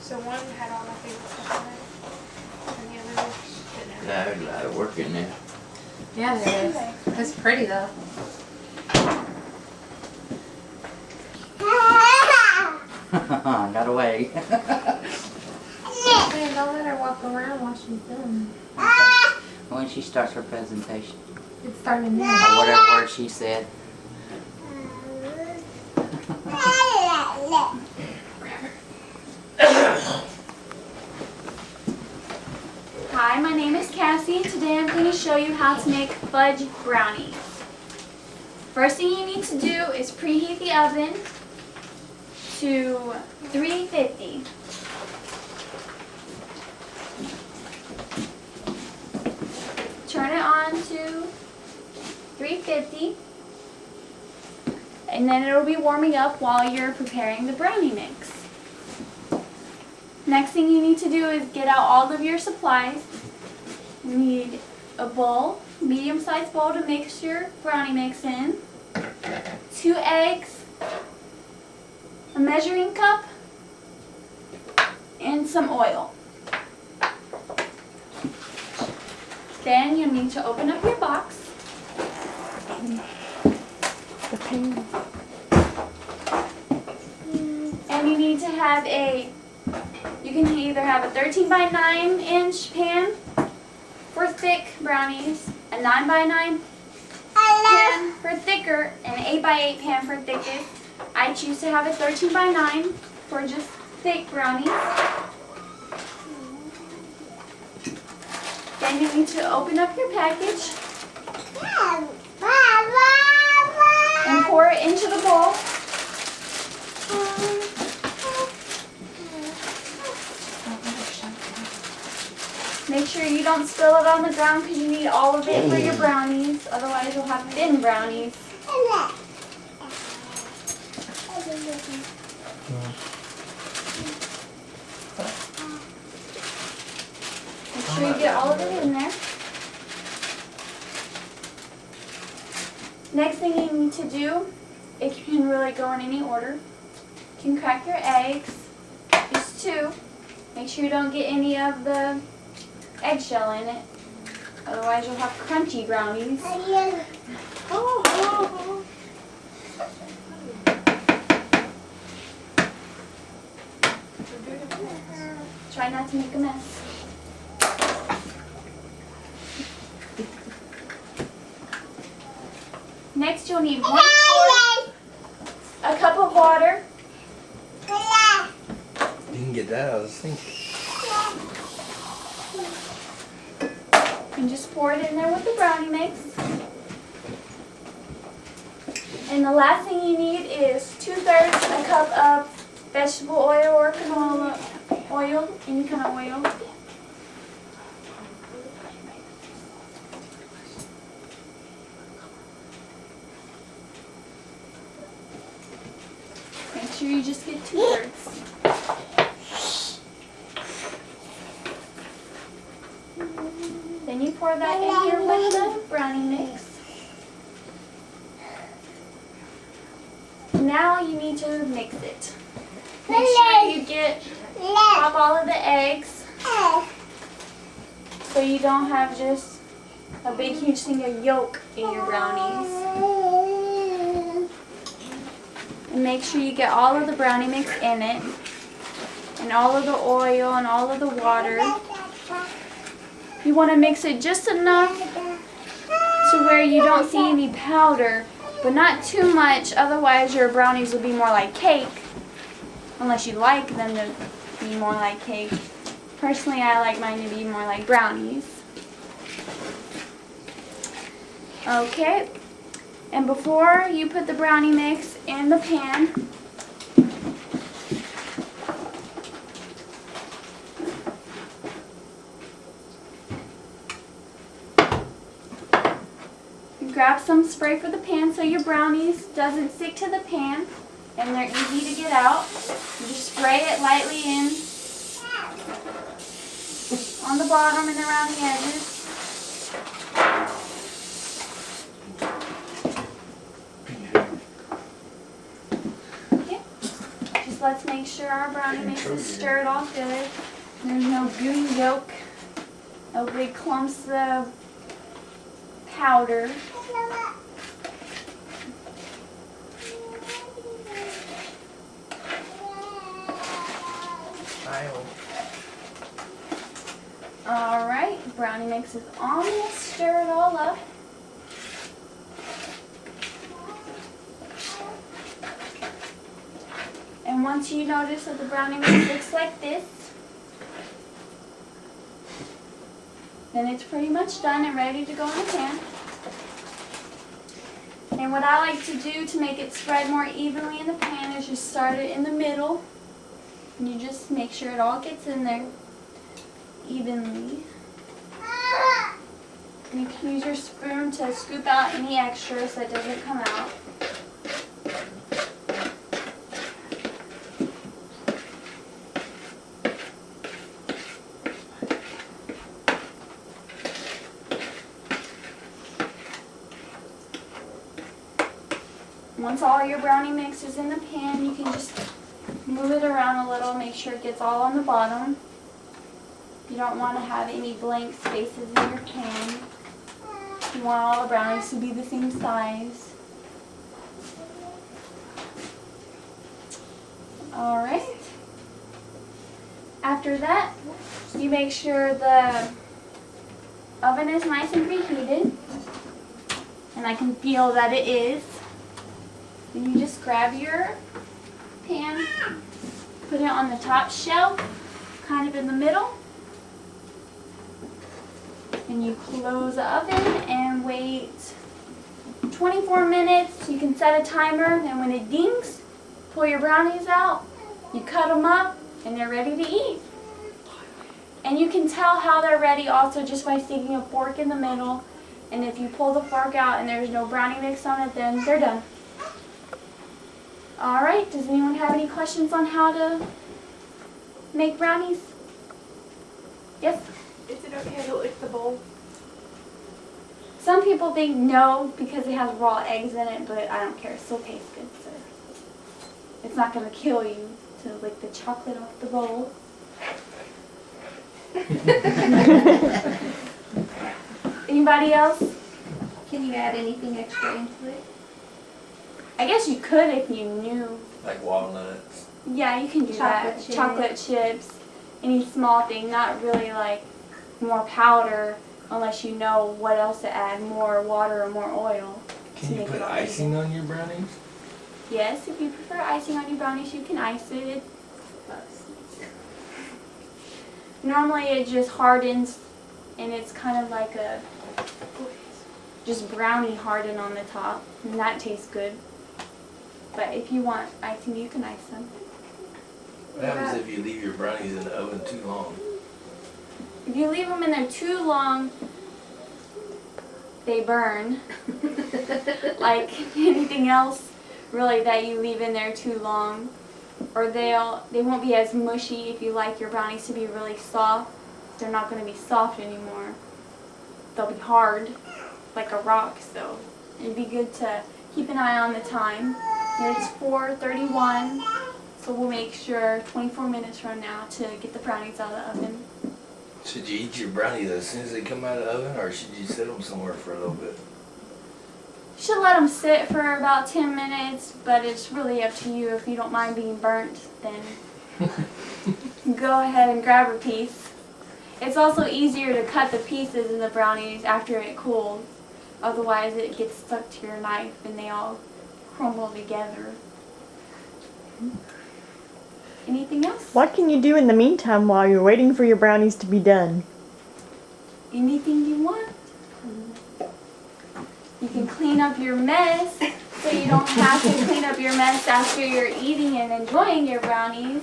So one had all my favorite stuff on it, and the other didn't have. There's a lot of work in there. Yeah, there is. It's pretty though. Got away. Man, don't let her walk around while she's doing When she starts her presentation, it. It's starting or now. whatever word she said. Hi, my name is Cassie. Today I'm going to show you how to make fudge brownies. First thing you need to do is preheat the oven to 350. Turn it on to 350, and then it'll be warming up while you're preparing the brownie mix. Next thing you need to do is get out all of your supplies. You need a bowl, medium-sized bowl to mix your brownie mix in, 2 eggs, a measuring cup, and some oil. Then you need to open up your box. The pan. And you need to have you can either have a 13 by 9 inch pan for thick brownies, a 9 by 9 pan for thicker, and an 8 by 8 pan for thickest. I choose to have a 13 by 9 for just thick brownies. Then you need to open up your package and pour it into the bowl. Make sure you don't spill it on the ground because you need all of it for your brownies. Otherwise you'll have thin brownies. Make sure you get all of it in there. Next thing you need to do, it can really go in any order. You can crack your eggs, just 2. Make sure you don't get any of the eggshell in it. Otherwise you'll have crunchy brownies. Try not to make a mess. Next you'll need 1 quart, a cup of water, You can get that out of the sink. and just pour it in there with the brownie mix. And the last thing you need is 2/3 a cup of vegetable oil or canola oil, any kind of oil. Make sure you just get 2/3. Then you pour that in here with the brownie mix. Now you need to mix it. Make sure you pop all of the eggs so you don't have just a big huge thing of yolk in your brownies. And make sure you get all of the brownie mix in it, and all of the oil and all of the water. You want to mix it just enough to where you don't see any powder, but not too much, otherwise your brownies will be more like cake, unless you like them to be more like cake. Personally, I like mine to be more like brownies. Okay, and before you put the brownie mix in the pan, grab some spray for the pan so your brownies doesn't stick to the pan and they're easy to get out. You just spray it lightly in on the bottom and around the edges. Okay. Just just let's make sure our brownie mix is stirred all good. There's no gooey yolk, no big clumps of powder. Alright, brownie mix is almost stirred all up. And once you notice that the brownie mix looks like this, then it's pretty much done and ready to go in the pan. And what I like to do to make it spread more evenly in the pan is just start it in the middle. And you just make sure it all gets in there evenly. You can use your spoon to scoop out any extras that doesn't come out. Once all your brownie mix is in the pan, you can just move it around a little, make sure it gets all on the bottom. You don't want to have any blank spaces in your pan. You want all the brownies to be the same size. Alright. After that, you make sure the oven is nice and preheated. And I can feel that it is. Then you just grab your pan, put it on the top shelf, kind of in the middle. And you close the oven and wait 24 minutes. You can set a timer, and when it dings, pull your brownies out, you cut them up, and they're ready to eat. And you can tell how they're ready also just by sticking a fork in the middle. And if you pull the fork out and there's no brownie mix on it, then they're done. Alright, does anyone have any questions on how to make brownies? Yes? Is it okay to lick the bowl? Some people think no because it has raw eggs in it, but I don't care. It still tastes good, so it's not going to kill you to lick the chocolate off the bowl. Anybody else? Can you add anything extra into it? I guess you could if you knew. Like walnuts. Yeah, you can do Chocolate that. chips. Chocolate chips, any small thing, not really like more powder unless you know what else to add, more water or more oil. Can you put icing on your brownies? Yes, if you prefer icing on your brownies, you can ice it. Normally it just hardens and it's kind of like a just brownie harden on the top, and that tastes good. But if you want icing, you can ice them. What happens if you leave your brownies in the oven too long? If you leave them in there too long, they burn. Like anything else really that you leave in there too long. Or they won't be as mushy. If you like your brownies to be really soft, they're not going to be soft anymore. They'll be hard, like a rock, so it'd be good to keep an eye on the time. And it's 4:31, so we'll make sure 24 minutes from now to get the brownies out of the oven. Should you eat your brownies as soon as they come out of the oven, or should you set them somewhere for a little bit? You should let them sit for about 10 minutes, but it's really up to you. If you don't mind being burnt, then go ahead and grab a piece. It's also easier to cut the pieces in the brownies after it cools. Otherwise it gets stuck to your knife and they all crumble together. Anything else? What can you do in the meantime while you're waiting for your brownies to be done? Anything you want. You can clean up your mess so you don't have to clean up your mess after you're eating and enjoying your brownies.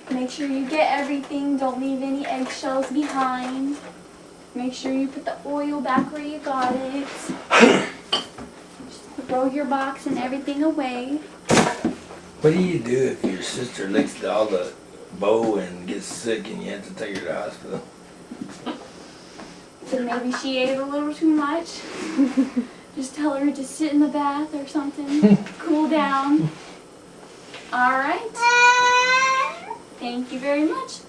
Make sure you get everything. Don't leave any eggshells behind. Make sure you put the oil back where you got it. Just throw your box and everything away. What do you do if your sister licks all the bowl and gets sick and you have to take her to the hospital? So maybe she ate a little too much. Just tell her to sit in the bath or something. Cool down. All right. Thank you very much.